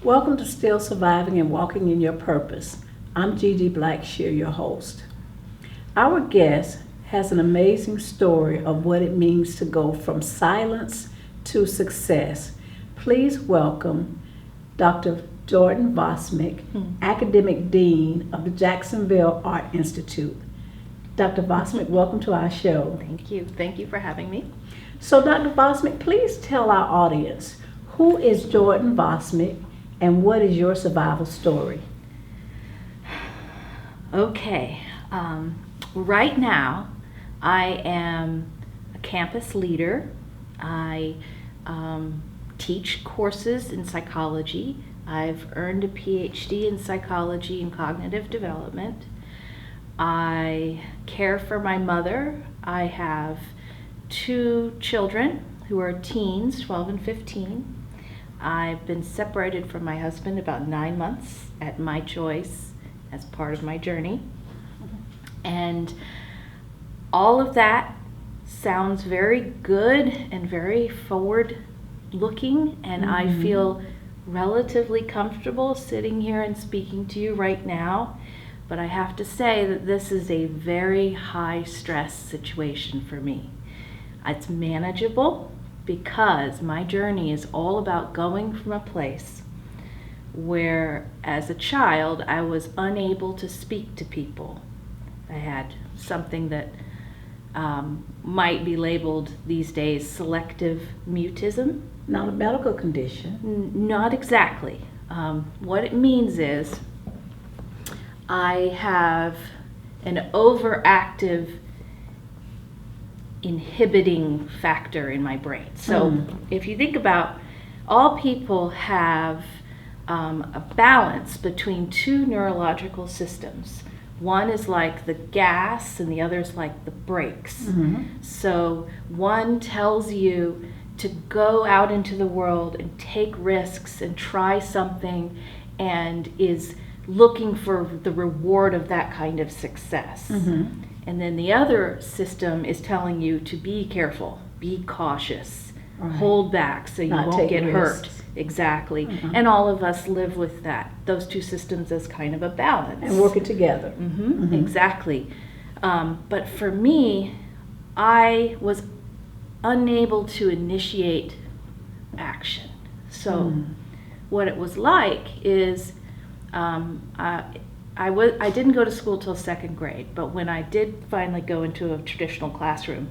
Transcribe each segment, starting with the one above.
Welcome to Still Surviving and Walking in Your Purpose. I'm Gigi Blackshear, your host. Our guest has an amazing story of what it means to go from silence to success. Please welcome Dr. Jordan Vosmick, Academic Dean of the Jacksonville Art Institute. Dr. Vosmick, welcome to our show. Thank you. Thank you for having me. So Dr. Vosmick, please tell our audience, who is Jordan Vosmick and what is your survival story? Okay. Right now, I am a campus leader. I teach courses in psychology. I've earned a PhD in psychology and cognitive development. I care for my mother. I have 2 children who are teens, 12 and 15. I've been separated from my husband about 9 months at my choice as part of my journey. And all of that sounds very good and very forward looking, and I feel relatively comfortable sitting here and speaking to you right now. But I have to say that this is a very high stress situation for me. It's manageable because my journey is all about going from a place where as a child I was unable to speak to people. I had something that might be labeled these days selective mutism. Not a medical condition. Not exactly. What it means is I have an overactive inhibiting factor in my brain. So if you think about, all people have a balance between 2 neurological systems. One is like the gas and the other is like the brakes. So one tells you to go out into the world and take risks and try something and is looking for the reward of that kind of success. And then the other system is telling you to be careful, be cautious, hold back so you won't get hurt. Exactly. And all of us live with that, those 2 systems as kind of a balance. And working together. Exactly. But for me, I was unable to initiate action. So what it was like is I didn't go to school till 2nd grade, but when I did finally go into a traditional classroom,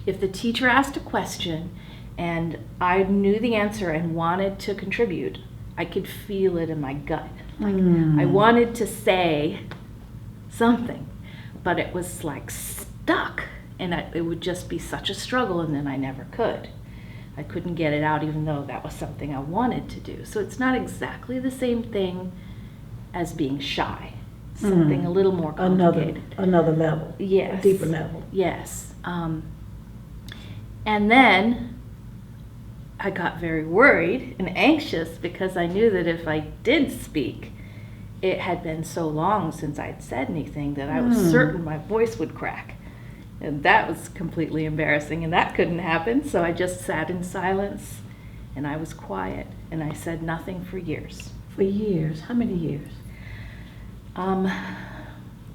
if the teacher asked a question and I knew the answer and wanted to contribute, I could feel it in my gut. Like I wanted to say something, but it was like stuck, and it would just be such a struggle, and then I never could. I couldn't get it out even though that was something I wanted to do. So it's not exactly the same thing as being shy. Something a little more complicated. Another level. Yes. A deeper level. Yes. And then I got very worried and anxious because I knew that if I did speak, it had been so long since I'd said anything that I was certain my voice would crack. And that was completely embarrassing, and that couldn't happen. So I just sat in silence and I was quiet and I said nothing for years. For years? How many years?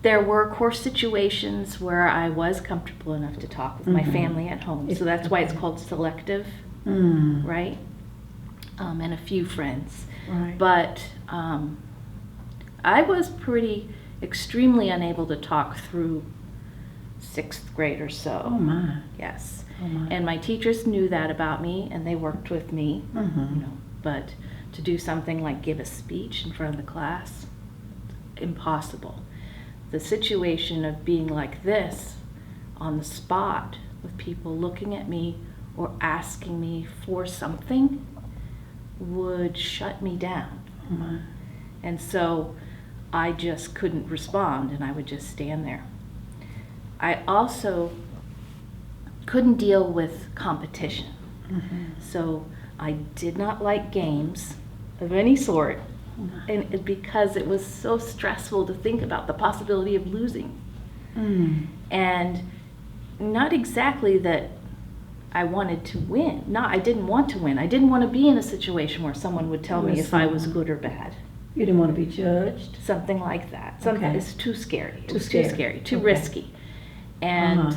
there were course situations where I was comfortable enough to talk with my family at home. So that's why it's called selective, right? And a few friends. Right. But I was extremely unable to talk through 6th grade or so. Oh my. Yes. Oh my. And my teachers knew that about me, and they worked with me, but to do something like give a speech in front of the class, impossible. The situation of being like this on the spot with people looking at me or asking me for something would shut me down. Oh my. And so I just couldn't respond, and I would just stand there. I also couldn't deal with competition. So I did not like games of any sort, and because it was so stressful to think about the possibility of losing. And not exactly that I wanted to win. No, I didn't want to win. I didn't want to be in a situation where someone would tell me if I was good or bad. You didn't want to be judged? Something like that. It's too scary. It was Too too scary, too risky. And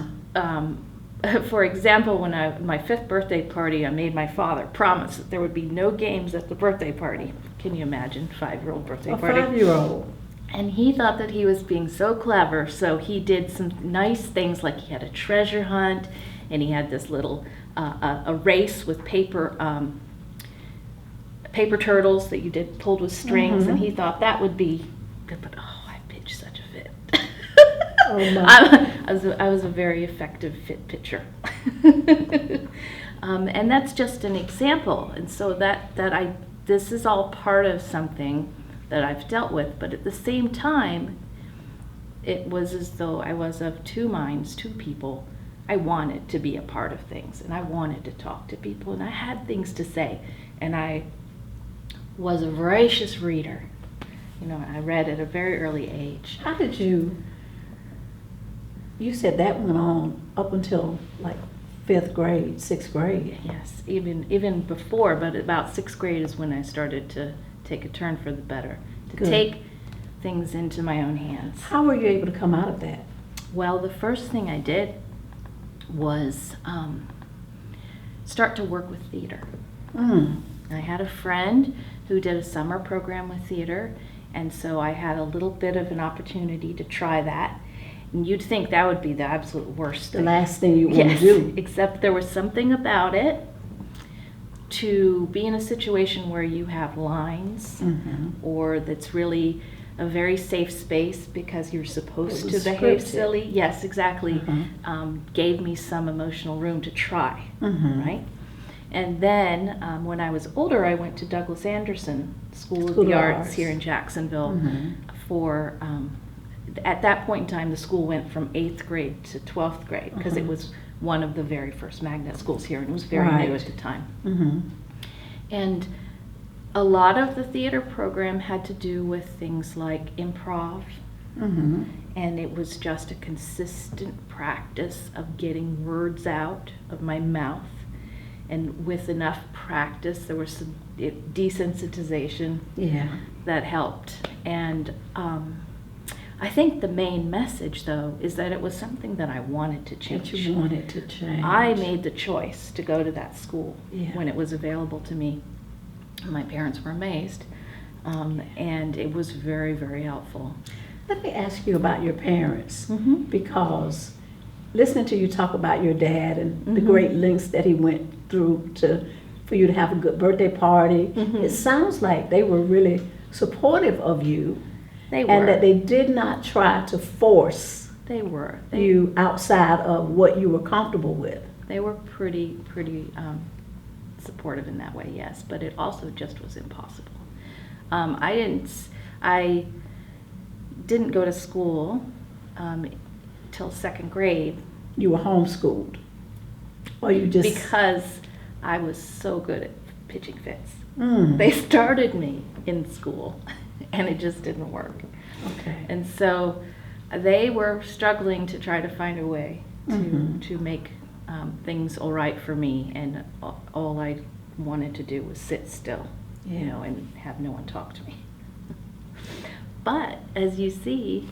for example, when my 5th birthday party, I made my father promise that there would be no games at the birthday party. Can you imagine? 5-year-old birthday party. A 5-year-old. And he thought that he was being so clever, so he did some nice things, like he had a treasure hunt, and he had this little a race with paper turtles that you pulled with strings, and he thought that would be good. But I pitched such a fit. Oh my. I was a very effective fit pitcher. And that's just an example. And so this is all part of something that I've dealt with, but at the same time, it was as though I was of two minds, two people. I wanted to be a part of things, and I wanted to talk to people, and I had things to say, and I was a voracious reader. I read at a very early age. How did you said that went on up until like 5th grade, 6th grade. Yes, even before, but about 6th grade is when I started to take a turn for the better, to take things into my own hands. How were you able to come out of that? Well, the first thing I did was start to work with theater. I had a friend who did a summer program with theater, and so I had a little bit of an opportunity to try that. And you'd think that would be the absolute worst thing. The last thing you want to do. Except there was something about it, to be in a situation where you have lines, or that's really a very safe space because you're supposed to behave silly. Yes, exactly. Gave me some emotional room to try, right? And then when I was older, I went to Douglas Anderson School of the Arts here in Jacksonville for, at that point in time, the school went from 8th grade to 12th grade because it was one of the very first magnet schools here, and it was very new at the time. And a lot of the theater program had to do with things like improv, and it was just a consistent practice of getting words out of my mouth. And with enough practice, there was some desensitization that helped. And I think the main message, though, is that it was something that I wanted to change. That you wanted to change. I made the choice to go to that school when it was available to me. My parents were amazed, and it was very, very helpful. Let me ask you about your parents, because listening to you talk about your dad and the great lengths that he went through for you to have a good birthday party, it sounds like they were really supportive of you. They were. And that they did not try to force you outside of what you were comfortable with. They were pretty supportive in that way, yes, but it also just was impossible. I didn't go to school till 2nd grade. You were homeschooled, or you just because I was so good at pitching fits. They started me in school, and it just didn't work. Okay. And so they were struggling to try to find a way to make things all right for me, and all I wanted to do was sit still, and have no one talk to me. But as you see,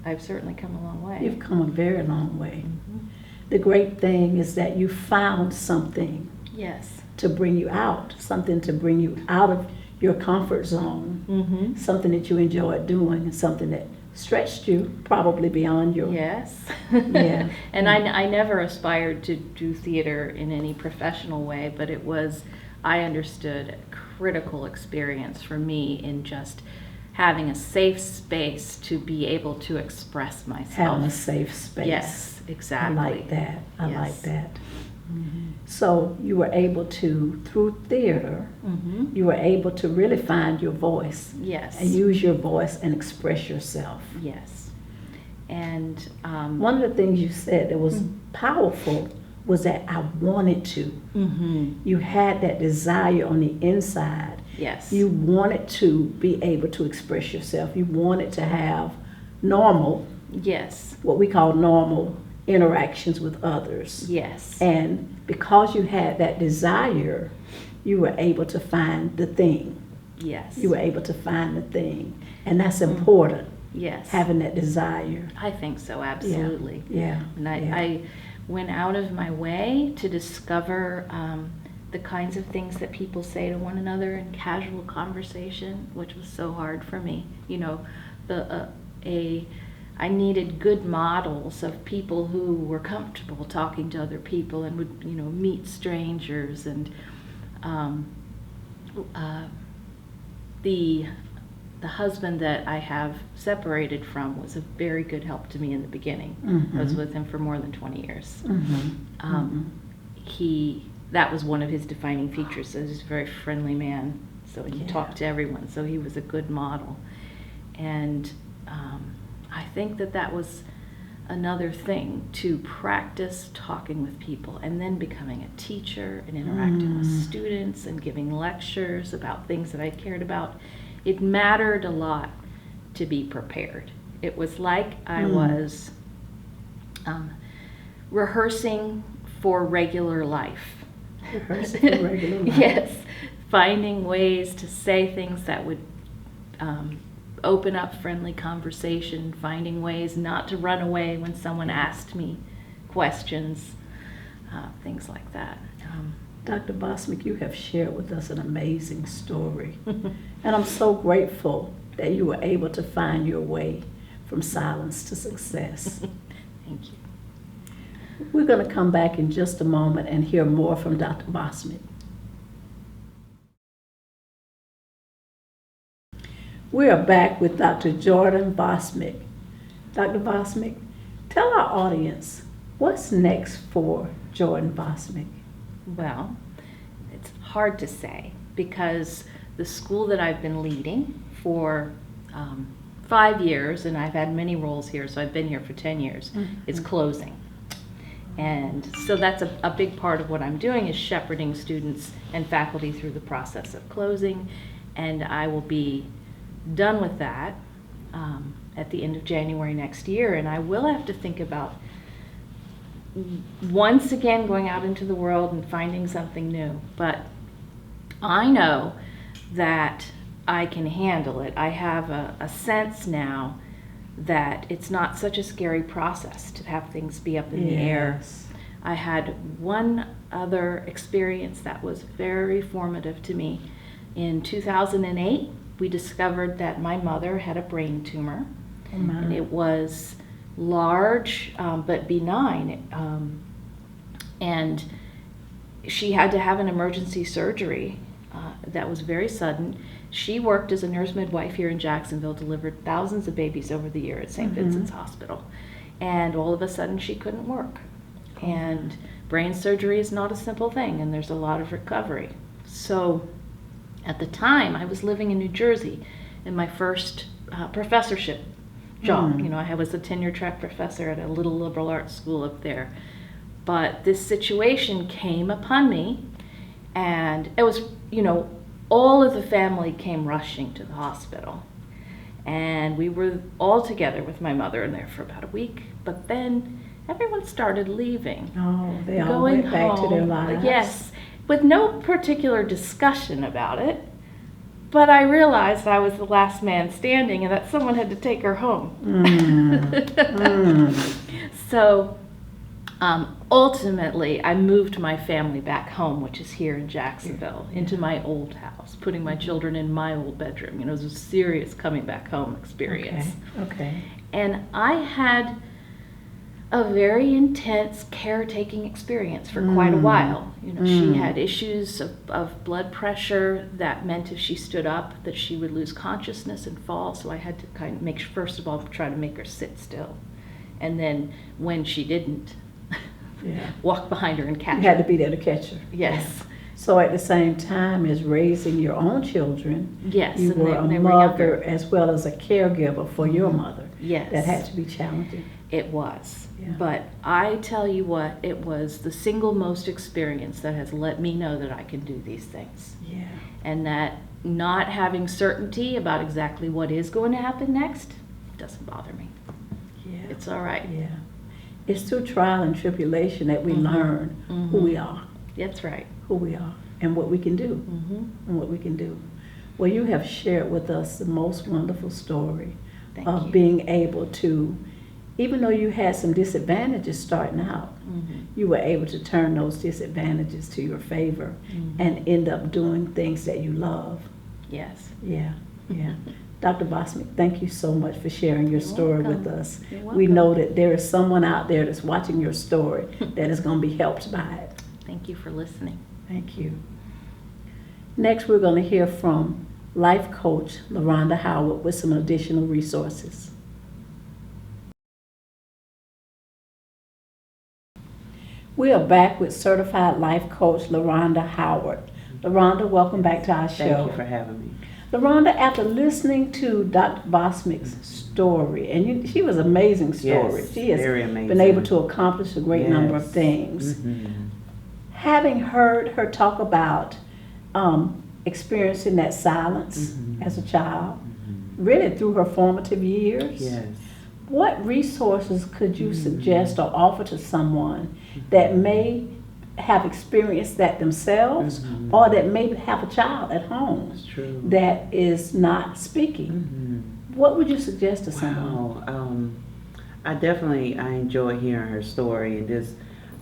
I've certainly come a long way. You've come a very long way. Mm-hmm. The great thing is that you found something Yes. to bring you out, something to bring you out of your comfort zone, Mm-hmm. something that you enjoyed doing, and something that stretched you probably beyond your... Yes. Yeah. And I never aspired to do theater in any professional way, but it was, I understood, a critical experience for me in just having a safe space to be able to express myself. Having a safe space. Yes, exactly. I like that. I Yes. like that. Mm-hmm. So you were able to, through theater, Mm-hmm. you were able to really find your voice Yes. and use your voice and express yourself. Yes. And One of the things you said that was powerful was that I wanted to. mm-hmm. You had that desire on the inside. Yes. You wanted to be able to express yourself. You wanted to have normal, Yes. what we call normal interactions with others. Yes. And because you had that desire, you were able to find the thing. Yes. You were able to find the thing. And that's important, Yes. having that desire. I think so, absolutely. Yeah. And yeah. I went out of my way to discover the kinds of things that people say to one another in casual conversation, which was so hard for me. You know, I needed good models of people who were comfortable talking to other people and would, you know, meet strangers. And the husband that I have separated from was a very good help to me in the beginning. Mhm. I was with him for more than 20 years. Mhm. That was one of his defining features. He was a very friendly man, so he Yeah. talked to everyone, so he was a good model. And I think that was another thing, to practice talking with people and then becoming a teacher and interacting with students and giving lectures about things that I cared about. It mattered a lot to be prepared. It was like I was rehearsing for regular life. Rehearsing for regular life. Yes, finding ways to say things that would open up friendly conversation, finding ways not to run away when someone asked me questions, things like that. Dr. Vosmick, you have shared with us an amazing story. And I'm so grateful that you were able to find your way from silence to success. Thank you. We're going to come back in just a moment and hear more from Dr. Vosmick. We are back with Dr. Jordan Vosmick. Dr. Vosmick, tell our audience, what's next for Jordan Vosmick? Well, it's hard to say because the school that I've been leading for 5 years, and I've had many roles here, so I've been here for 10 years, is closing. And so that's a big part of what I'm doing, is shepherding students and faculty through the process of closing. And I will be done with that at the end of January next year. And I will have to think about once again going out into the world and finding something new. But I know that I can handle it. I have a sense now that it's not such a scary process to have things be up in the air. I had one other experience that was very formative to me. In 2008, we discovered that my mother had a brain tumor. And it was large but benign. And she had to have an emergency surgery that was very sudden. She worked as a nurse midwife here in Jacksonville, delivered thousands of babies over the year at St. Vincent's Hospital. And all of a sudden she couldn't work. And brain surgery is not a simple thing, and there's a lot of recovery. So at the time, I was living in New Jersey in my first professorship job. You know, I was a tenure-track professor at a little liberal arts school up there. But this situation came upon me, and it was, you know, all of the family came rushing to the hospital. And we were all together with my mother in there for about a week. But then everyone started leaving. Oh, they all going went back to their home. lives. Yes, with no particular discussion about it. But I realized I was the last man standing and that someone had to take her home. So ultimately, I moved my family back home, which is here in Jacksonville, into my old house, putting my children in my old bedroom. You know, it was a serious coming back home experience. Okay. And I had a very intense caretaking experience for quite a while. You know, she had issues of blood pressure that meant if she stood up that she would lose consciousness and fall. So I had to kind of first of all, try to make her sit still. And then when she didn't, walk behind her and catch her. You had to be there to catch her. Yes. Yeah. So at the same time as raising your own children, yes, you and were a mother as well as a caregiver for your mother. Yes. That had to be challenging. It was. Yeah. But I tell you what, it was the single most experience that has let me know that I can do these things. Yeah. And that not having certainty about exactly what is going to happen next doesn't bother me. Yeah. It's all right. Yeah. It's through trial and tribulation that we learn who we are. That's right. Who we are and what we can do. And what we can do. Well, you have shared with us the most wonderful story of being able to, even though you had some disadvantages starting out, you were able to turn those disadvantages to your favor and end up doing things that you love. Yes. Yeah, yeah. Dr. Vosmick, thank you so much for sharing your story with us. You're We welcome. know that there is someone out there that's watching your story that is going to be helped by it. Thank you for listening. Thank you. Next, we're going to hear from life coach Laronda Howard with some additional resources. We are back with certified life coach Laronda Howard. Laronda, welcome back to our show. Thank you for having me. Laronda, after listening to Dr. Vosmick's story, and she was an amazing story. Yes, she has very amazing. been able to accomplish a great number of Yes. things. Having heard her talk about experiencing that silence as a child, really through her formative years, Yes. what resources could you suggest or offer to someone that may have experienced that themselves or that may have a child at home It's true. that is not speaking? What would you suggest to someone? Wow. I enjoy hearing her story, and just,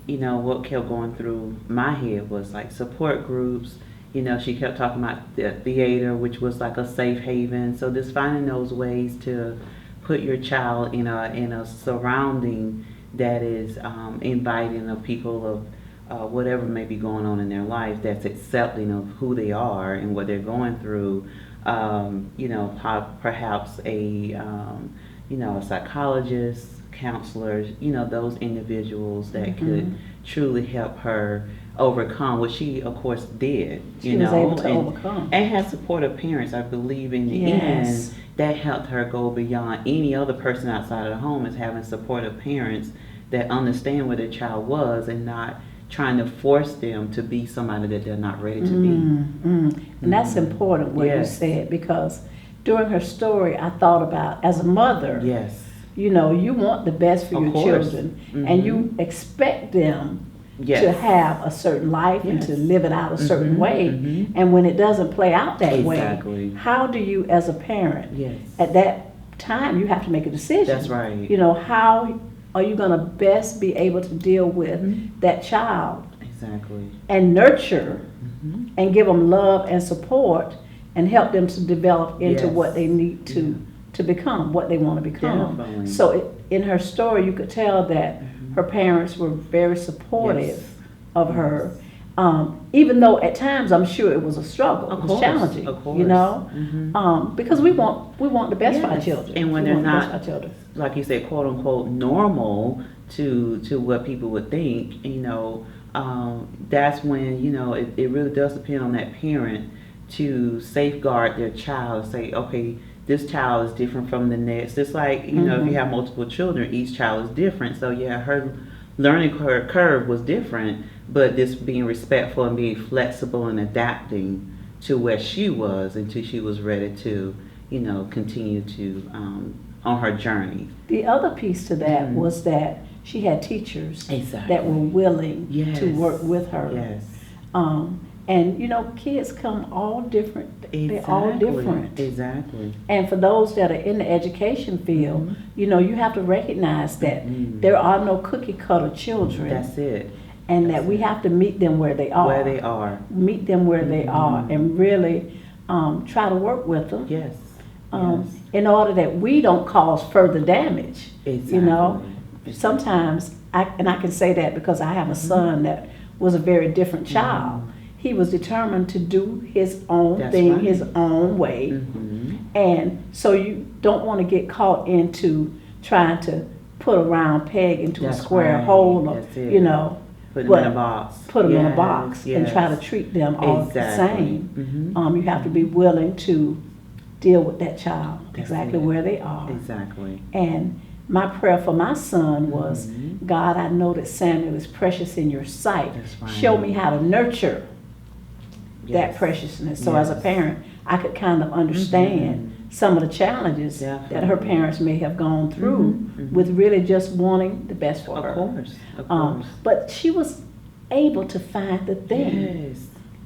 what kept going through my head was like support groups. She kept talking about the theater, which was like a safe haven. So just finding those ways to put your child in a surrounding that is inviting of people of whatever may be going on in their life, that's accepting of who they are and what they're going through. Perhaps a psychologist, counselors, those individuals that could truly help her overcome what she, of course, did. She was able to overcome. And had supportive parents, I believe, in the end, that helped her go beyond any other person outside of the home, is having supportive parents that understand where their child was and not trying to force them to be somebody that they're not ready to be. And that's important what you said, because during her story I thought about, as a mother, you want the best for your children, and you expect them to have a certain life and to live it out a certain way, and when it doesn't play out that way, how do you, as a parent, at that time you have to make a decision. That's right. How are you going to best be able to deal with that child and nurture and give them love and support and help them to develop into what they need to become, what they want to become. Definitely. So in her story you could tell that her parents were very supportive of her, even though at times I'm sure it was a struggle. It was challenging, because we want the best for our children. And when they're not, like you said, quote unquote, normal to what people would think, that's when, it really does depend on that parent to safeguard their child, say, okay, this child is different from the next. It's like, if you have multiple children, each child is different. So her learning curve was different, but just being respectful and being flexible and adapting to where she was until she was ready to, continue to on her journey. The other piece to that was that she had teachers that were willing to work with her. And you know, kids come all different. They're all different. Exactly. And for those that are in the education field, you know, you have to recognize that there are no cookie cutter children. That's it. And that we have to meet them where they are. Where they are. Meet them where they are, and really try to work with them. Yes. In order that we don't cause further damage. Exactly. You know, sometimes I can say that because I have a son that was a very different child. He was determined to do his own thing, his own way. And so you don't want to get caught into trying to put a round peg into a square hole, or, you know. Put them in a box. Put them in a box and try to treat them all the same. You have to be willing to deal with that child exactly where they are. Exactly. And my prayer for my son was, God, I know that Samuel is precious in your sight. Show me how to nurture that preciousness. So as a parent, I could kind of understand some of the challenges that her parents may have gone through with really just wanting the best for her. Of course. But she was able to find the thing.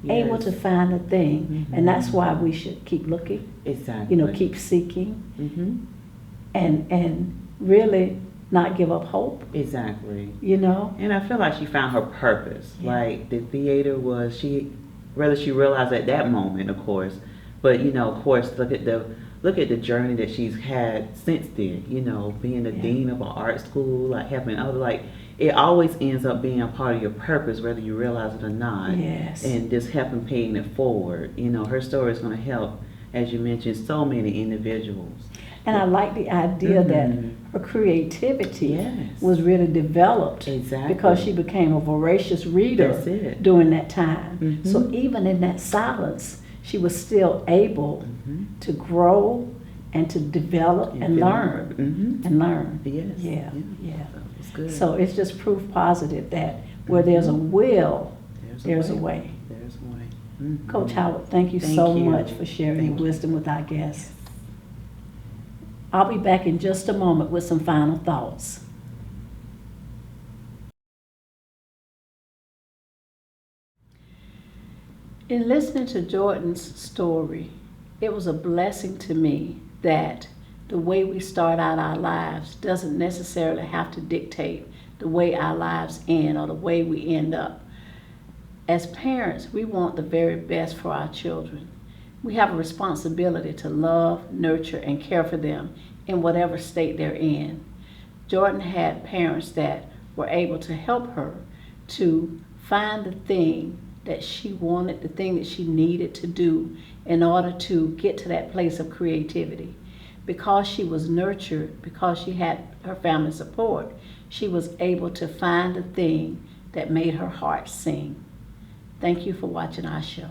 Able to find the thing. And that's why we should keep looking. Exactly. You know, keep seeking. And really not give up hope. Exactly. You know? And I feel like she found her purpose. Like the theater was, whether she realized at that moment, of course, but you know, of course, look at the journey that she's had since then. You know, being the dean of an art school, like helping others, like it always ends up being a part of your purpose, whether you realize it or not. Yes. And just helping paying it forward. You know, her story is going to help, as you mentioned, so many individuals. And I like the idea that her creativity was really developed because she became a voracious reader during that time. So even in that silence, she was still able to grow and to develop and learn. And learn. It's good. So it's just proof positive that where there's a will, there's a way. There's a way. Coach Howard, thank you so much for sharing your wisdom with our guests. I'll be back in just a moment with some final thoughts. In listening to Jordan's story, it was a blessing to me that the way we start out our lives doesn't necessarily have to dictate the way our lives end or the way we end up. As parents, we want the very best for our children. We have a responsibility to love, nurture, and care for them in whatever state they're in. Jordan had parents that were able to help her to find the thing that she wanted, the thing that she needed to do in order to get to that place of creativity. Because she was nurtured, because she had her family support, she was able to find the thing that made her heart sing. Thank you for watching our show.